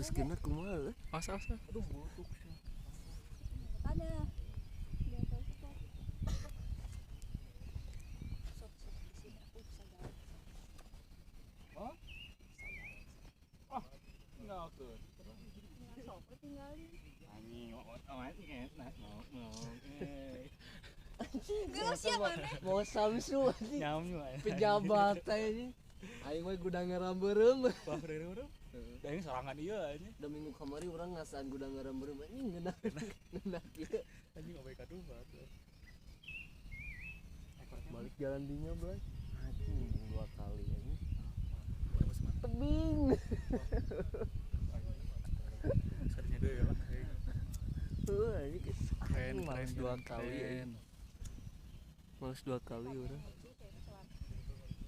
neruskeun kumaha? Asa. Aduh bulutuk. Ada. Hah? Ngaukeun. Sok tinggalin. Anjing, amat enak ngomong. Geus ya mana? Mau samsu anjing. Nyamnya. Pejabat teh. Aing mah gudang ngarambeureum. Wah, bener. Da ini sorangan ieu anjing. Da minggu kamari urang ngasaan gudang ngarambeureum anjing ngeunah ieu. Anjing obe kadubat. Balik jalan dinya, Bray. Anjing 2 kali anjing. Terus mah Tebing. sarinya deui lah. Anjing Keren, males 2 kali. Males 2 kali urang.